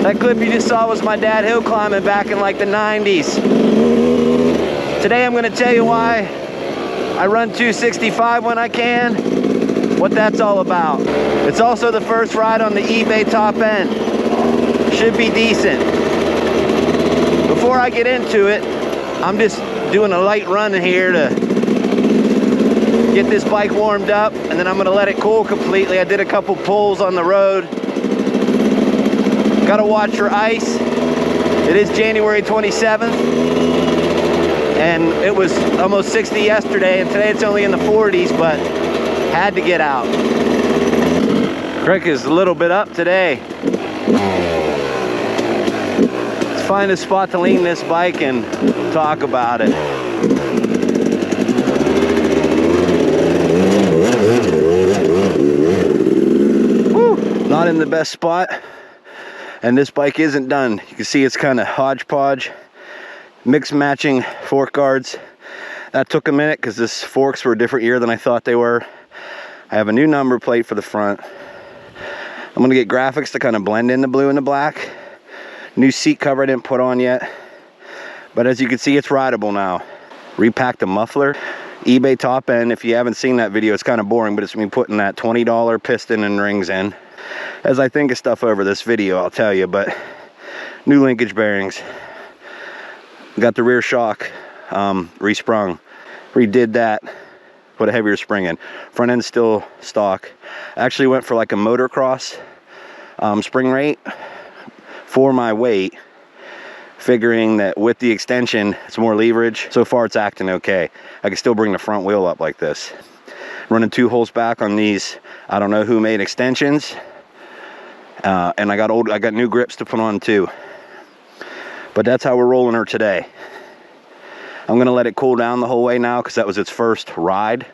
That clip you just saw was my dad hill climbing back in like the 90s. Today I'm going to tell you why I run 265 when I can, what that's all about. It's also the first ride on the eBay top end. Should be decent. Before I get into it, I'm just doing a light run here to get this bike warmed up, and then I'm going to let it cool completely. I did a couple pulls on the road. Got to watch for ice. It is January 27th, and it was almost 60 yesterday, and today it's only in the 40s, but had to get out. Creek is a little bit up today. Let's find a spot to lean this bike and talk about it. Woo! Not in the best spot. And this bike isn't done. You can see it's kind of hodgepodge, mixed matching fork guards. That took a minute because this forks were a different year than I thought they were. I have a new number plate for the front. I'm gonna get graphics to kind of blend in the blue and the black. New seat cover I didn't put on yet. But as you can see, it's rideable now. Repacked the muffler. eBay top end, if you haven't seen that video, it's kind of boring, but it's me putting that $20 piston and rings in. As I think of stuff over this video, I'll tell you, but new linkage bearings. Got the rear shock resprung. Redid that, put a heavier spring in. Front end still stock. Actually went for like a motocross spring rate for my weight, figuring that with the extension, it's more leverage. So far it's acting okay. I can still bring the front wheel up like this. Running 2 holes back on these, I don't know who made extensions. And I got new grips to put on too. But that's how we're rolling her today. I'm gonna let it cool down the whole way now because that was its first ride.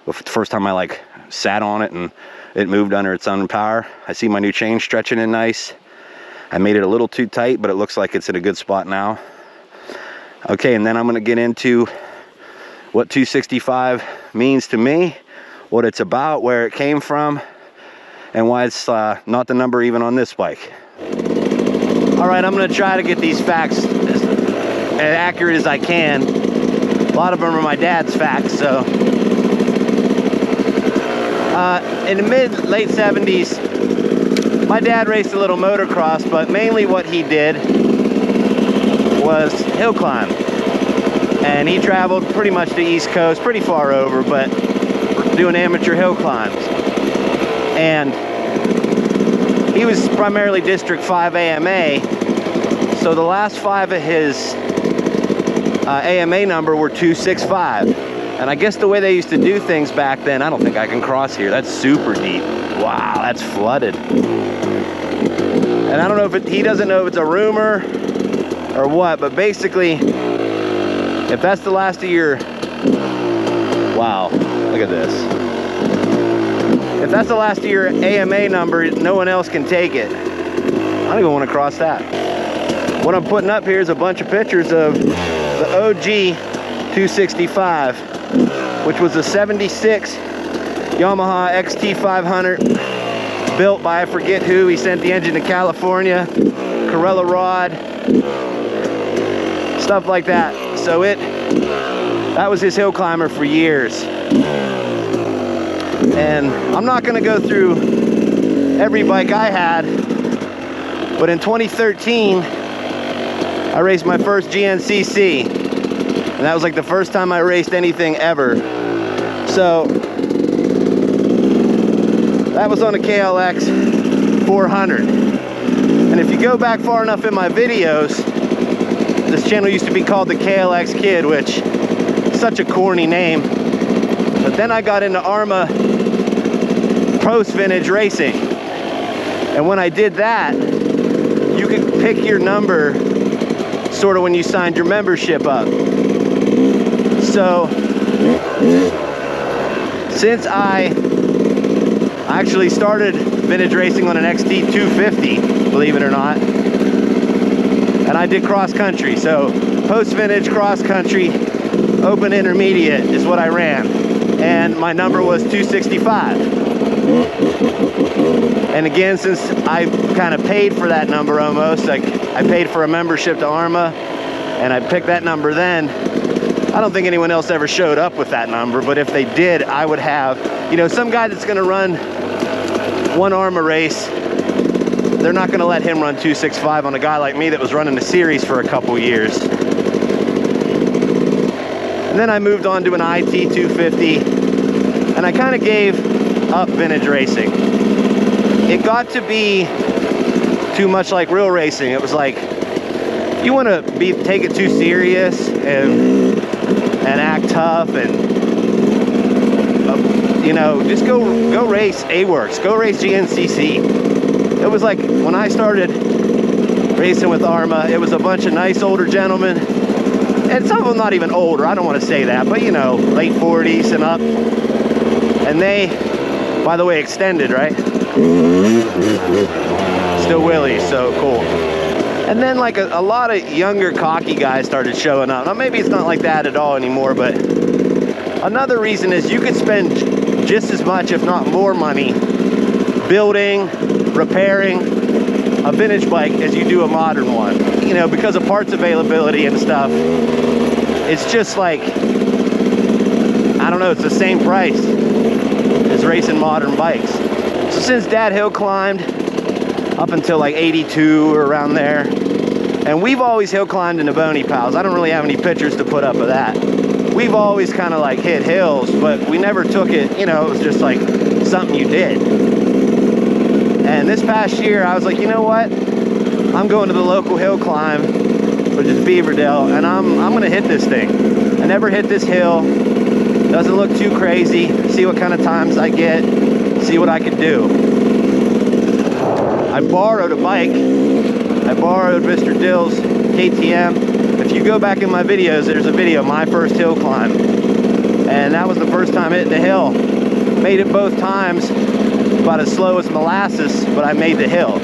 The first time I like sat on it and it moved under its own power. I see my new chain stretching in nice. I made it a little too tight, but it looks like it's in a good spot now. Okay, and then I'm gonna get into what 265 means to me, what it's about, where it came from, and why it's not the number even on this bike. All right, I'm gonna try to get these facts as accurate as I can. A lot of them are my dad's facts, so. In the late 70s, my dad raced a little motocross, but mainly what he did was hill climb. And he traveled pretty much the East Coast, pretty far over, but doing amateur hill climbs. And he was primarily District 5 AMA, so the last 5 of his AMA number were 265. And I guess the way they used to do things back then, I don't think I can cross here. That's super deep. Wow, that's flooded. And I don't know if he doesn't know if it's a rumor or what, but basically, if that's the last of your, wow, look at this. If that's the last of your AMA number, no one else can take it. I don't even want to cross that. What I'm putting up here is a bunch of pictures of the OG 265, which was a 76 Yamaha XT500, built by I forget who. He sent the engine to California, Corella rod, stuff like that. So that was his hill climber for years. And I'm not gonna go through every bike I had, but in 2013, I raced my first GNCC. And that was like the first time I raced anything ever. So, that was on a KLX 400. And if you go back far enough in my videos, this channel used to be called the KLX Kid, which is such a corny name. But then I got into ARMA post-vintage racing. And when I did that, you could pick your number sort of when you signed your membership up. So, since I actually started vintage racing on an XT 250, believe it or not, and I did cross country. So, post-vintage cross country, open intermediate is what I ran. And my number was 265. And again, since I kind of paid for that number almost, like I paid for a membership to ARMA and I picked that number then, I don't think anyone else ever showed up with that number, but if they did, I would have, you know, some guy that's gonna run one ARMA race, they're not gonna let him run 265 on a guy like me that was running a series for a couple years. And then I moved on to an IT 250, and I kind of gave up vintage racing. It got to be too much like real racing. It was like, you want to take it too serious and act tough and you know, just go race A-Works, go race GNCC. It was like when I started racing with ARMA, it was a bunch of nice older gentlemen, and some of them not even older, I don't want to say that, but you know, late 40s and up. And they, by the way, extended, right? Still Willies, so cool. And then like a lot of younger cocky guys started showing up. Now maybe it's not like that at all anymore, but another reason is you could spend just as much, if not more money, building, repairing a vintage bike as you do a modern one. You know, because of parts availability and stuff, it's just like, I don't know, it's the same price as racing modern bikes. So since Dad hill climbed up until like 82 or around there, and we've always hill climbed in the Bony Pals. I don't really have any pictures to put up of that. We've always kind of like hit hills, but we never took it, you know, it was just like something you did. And this past year, I was like, you know what? I'm going to the local hill climb, which is Beaverdale, and I'm gonna hit this thing. I never hit this hill. Doesn't look too crazy. See what kind of times I get, see what I can do. I borrowed a bike. I borrowed Mr. Dill's KTM. If you go back in my videos, there's a video, my first hill climb. And that was the first time hitting the hill. Made it both times, about as slow as molasses, but I made the hill.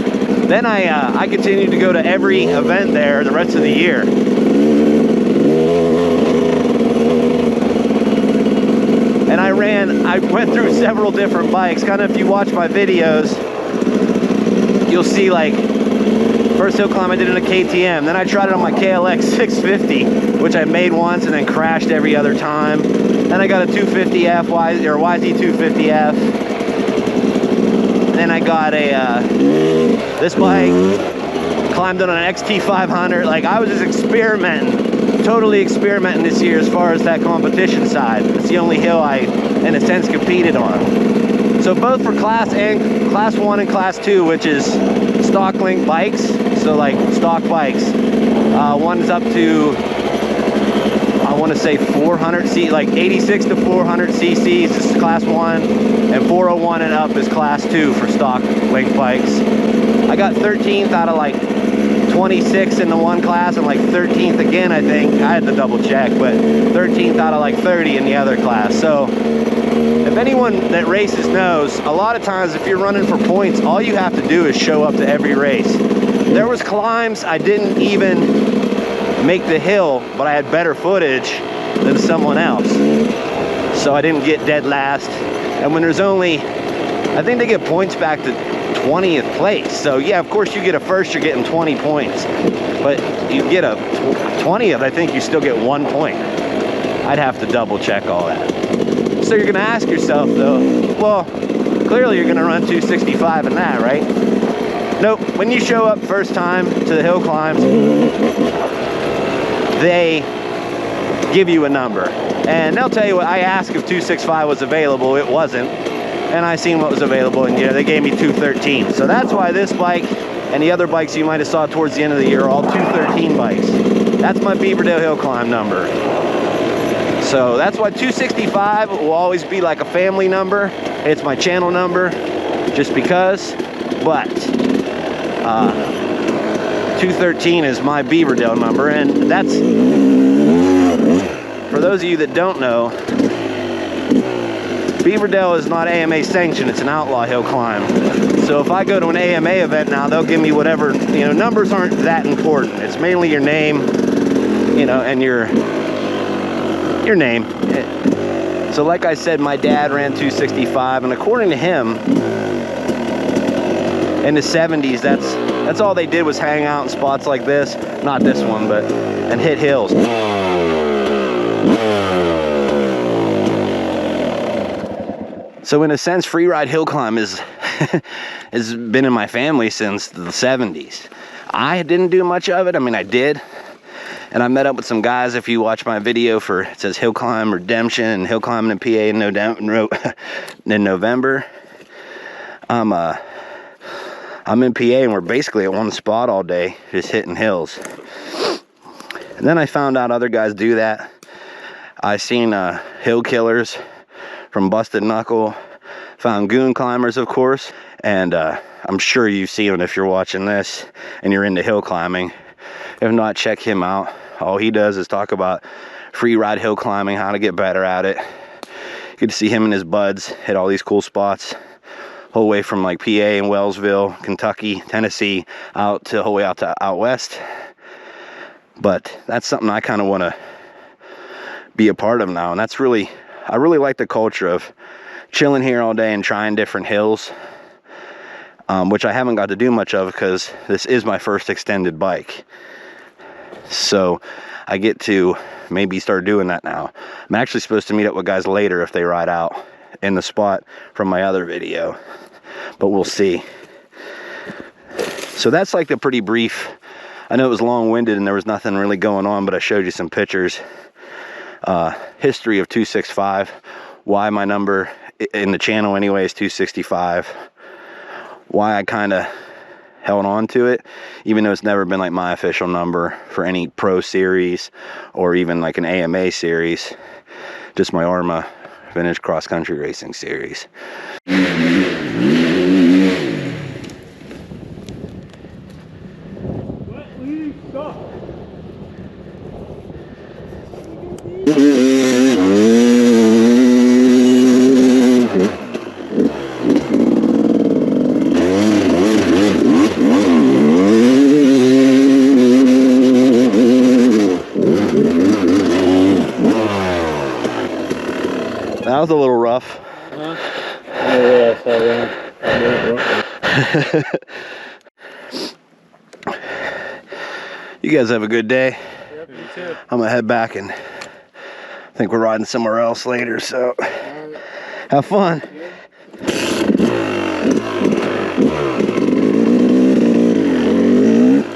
Then I continued to go to every event there the rest of the year. And I went through several different bikes. Kind of if you watch my videos, you'll see like, first hill climb I did in a KTM, then I tried it on my KLX 650, which I made once and then crashed every other time. Then I got a 250F, YZ250F. Then I got this bike, climbed on an XT500. Like I was just experimenting, totally experimenting this year as far as that competition side. It's the only hill I, in a sense, competed on. So both for class 1 and class 2, which is stock link bikes, so like stock bikes. One's up to, I want to say 400 cc, like 86 to 400 cc's is class 1, and 401 and up is class 2 for stock link bikes. I got 13th out of like 26 in the one class, and like 13th again, I think. I had to double check, but 13th out of like 30 in the other class. So if anyone that races knows, a lot of times if you're running for points, all you have to do is show up to every race. There was climbs I didn't even make the hill, but I had better footage than someone else. So I didn't get dead last. And when there's only, I think they get points back to 20th place. So yeah, of course you get a first, you're getting 20 points. But you get a 20th, I think you still get 1 point. I'd have to double check all that. So you're gonna ask yourself though, well, clearly you're gonna run 265 in that, right? Nope, when you show up first time to the hill climbs, they give you a number. And they'll tell you what, I asked if 265 was available, it wasn't. And I seen what was available, and yeah, they gave me 213. So that's why this bike and the other bikes you might have saw towards the end of the year are all 213 bikes. That's my Beaverdale hill climb number. So that's why 265 will always be like a family number. It's my channel number, just because. But 213 is my Beaverdale number, and that's, for those of you that don't know, Beaverdale is not AMA sanctioned, it's an outlaw hill climb. So if I go to an AMA event now, they'll give me whatever, you know, numbers aren't that important. It's mainly your name, you know, and your name. So like I said, my dad ran 265, and according to him, in the 70s, that's all they did was hang out in spots like this, not this one, but, and hit hills. So in a sense, free ride hill climb has been in my family since the 70s. I didn't do much of it. I mean, I did. And I met up with some guys. If you watch my video for, it says Hillclimb Redemption and Hill Climbing in PA in November. I'm in PA and we're basically at one spot all day, just hitting hills. And then I found out other guys do that. I seen hill killers from Busted Knuckle, found goon climbers, of course, and I'm sure you've seen him if you're watching this and you're into hill climbing. If not, check him out. All he does is talk about free ride hill climbing, how to get better at it. You get to see him and his buds hit all these cool spots, whole way from like PA and Wellsville, Kentucky, Tennessee, out to whole way out west. But that's something I kind of want to be a part of now, and that's really, I really like the culture of chilling here all day and trying different hills, which I haven't got to do much of because this is my first extended bike. So I get to maybe start doing that now. I'm actually supposed to meet up with guys later if they ride out in the spot from my other video, but we'll see. So that's like the pretty brief. I know it was long-winded and there was nothing really going on, but I showed you some pictures. History of 265, why my number in the channel anyway is 265, why I kind of held on to it, even though it's never been like my official number for any pro series or even like an AMA series, just my ARMA vintage cross country racing series. That was a little rough. You guys have a good day. Yep, you too. I'm gonna head back and I think we're riding somewhere else later, so have fun.